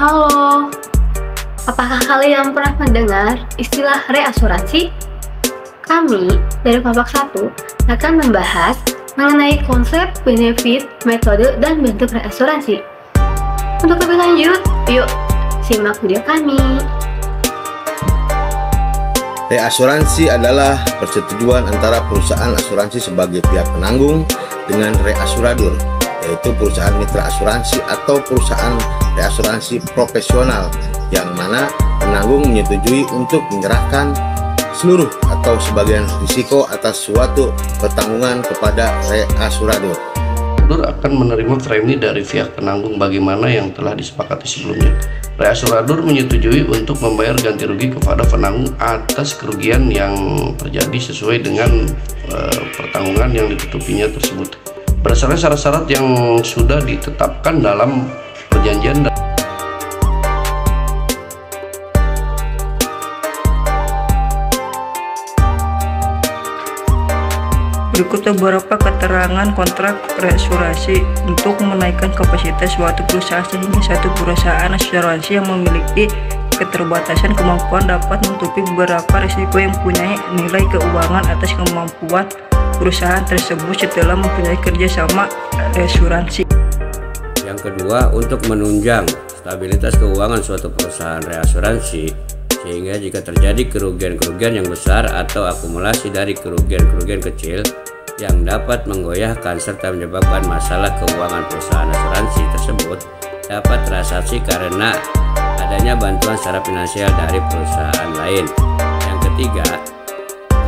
Halo, apakah kalian pernah mendengar istilah reasuransi? Kami dari kelompok 1 akan membahas mengenai konsep, benefit, metode, dan bentuk reasuransi. Untuk lebih lanjut, yuk simak video kami. Reasuransi adalah persetujuan antara perusahaan asuransi sebagai pihak penanggung dengan reasuradur, yaitu perusahaan mitra asuransi atau perusahaan reasuransi profesional, yang mana penanggung menyetujui untuk menyerahkan seluruh atau sebagian risiko atas suatu pertanggungan kepada reasuradur. Reasuradur akan menerima premi dari pihak penanggung bagaimana yang telah disepakati sebelumnya. Reasuradur menyetujui untuk membayar ganti rugi kepada penanggung atas kerugian yang terjadi sesuai dengan pertanggungan yang ditutupinya tersebut, berdasarkan syarat-syarat yang sudah ditetapkan dalam perjanjian. Berikut beberapa keterangan kontrak reasuransi untuk menaikkan kapasitas suatu perusahaan, sehingga satu perusahaan asuransi yang memiliki keterbatasan kemampuan dapat menutupi beberapa risiko yang mempunyai nilai keuangan atas kemampuan perusahaan tersebut setelah mempunyai kerjasama reasuransi. Yang kedua, untuk menunjang stabilitas keuangan suatu perusahaan reasuransi, sehingga jika terjadi kerugian-kerugian yang besar atau akumulasi dari kerugian-kerugian kecil yang dapat menggoyahkan serta menyebabkan masalah keuangan perusahaan asuransi tersebut dapat transaksi karena adanya bantuan secara finansial dari perusahaan lain. Yang ketiga,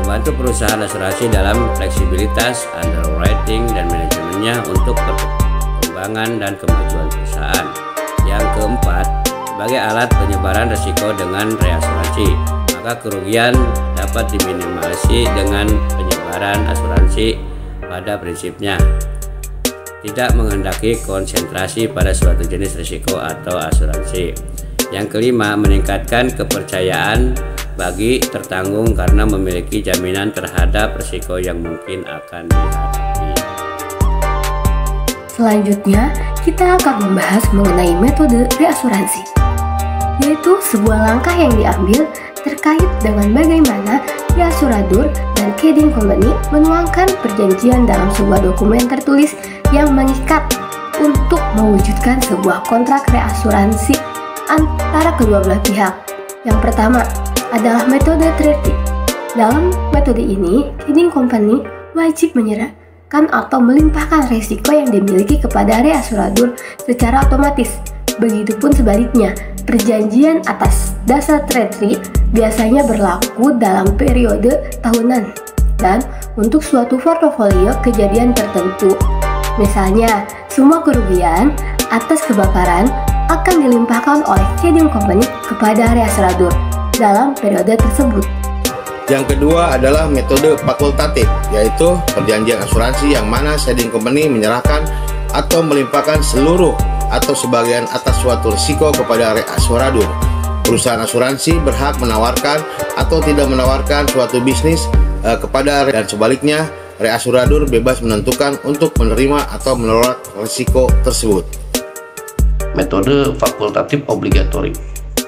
membantu perusahaan asuransi dalam fleksibilitas underwriting dan manajemennya untuk perkembangan dan kemajuan perusahaan. Yang keempat, sebagai alat penyebaran risiko dengan reasuransi, maka kerugian dapat diminimalisasi dengan penyebaran asuransi. Pada prinsipnya tidak menghendaki konsentrasi pada suatu jenis risiko atau asuransi. Yang kelima, meningkatkan kepercayaan bagi tertanggung karena memiliki jaminan terhadap risiko yang mungkin akan dihadapi. Selanjutnya, kita akan membahas mengenai metode reasuransi, yaitu sebuah langkah yang diambil terkait dengan bagaimana reasuradur dan ceding company menuangkan perjanjian dalam sebuah dokumen tertulis yang mengikat untuk mewujudkan sebuah kontrak reasuransi antara kedua belah pihak. Yang pertama adalah metode treaty. Dalam metode ini, ceding company wajib menyerahkan atau melimpahkan risiko yang dimiliki kepada reasuradur secara otomatis. Begitupun sebaliknya, perjanjian atas dasar treaty biasanya berlaku dalam periode tahunan dan untuk suatu portofolio kejadian tertentu. Misalnya, semua kerugian atas kebakaran akan dilimpahkan oleh ceding company kepada reasuradur dalam periode tersebut. Yang kedua adalah metode fakultatif, yaitu perjanjian asuransi yang mana ceding company menyerahkan atau melimpahkan seluruh atau sebagian atas suatu risiko kepada reasuradur. Perusahaan asuransi berhak menawarkan atau tidak menawarkan suatu bisnis kepada dan sebaliknya, reasuradur bebas menentukan untuk menerima atau menolak risiko tersebut. Metode fakultatif obligatori,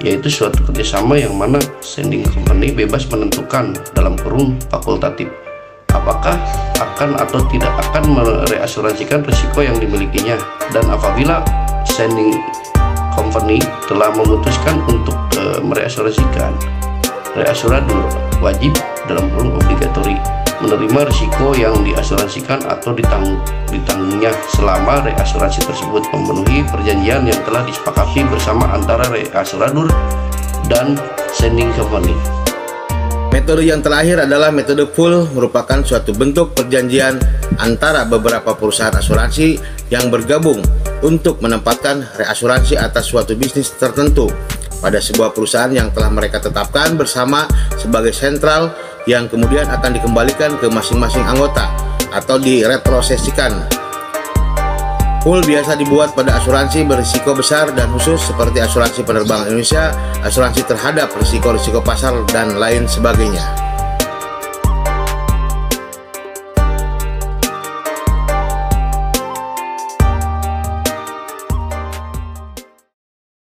yaitu suatu kerjasama yang mana ceding company bebas menentukan dalam kurung fakultatif apakah akan atau tidak akan mereasuransikan risiko yang dimilikinya, dan apabila ceding company telah memutuskan untuk mereasuransikan, reasuradur wajib dalam kurung obligatori menerima risiko yang diasuransikan atau ditanggungnya selama reasuransi tersebut memenuhi perjanjian yang telah disepakati bersama antara reasuradur dan ceding company. Metode yang terakhir adalah metode pool, merupakan suatu bentuk perjanjian antara beberapa perusahaan asuransi yang bergabung untuk menempatkan reasuransi atas suatu bisnis tertentu pada sebuah perusahaan yang telah mereka tetapkan bersama sebagai sentral, yang kemudian akan dikembalikan ke masing-masing anggota atau diretrosesikan. Pool biasa dibuat pada asuransi berisiko besar dan khusus seperti asuransi penerbangan Indonesia, asuransi terhadap risiko-risiko pasar, dan lain sebagainya.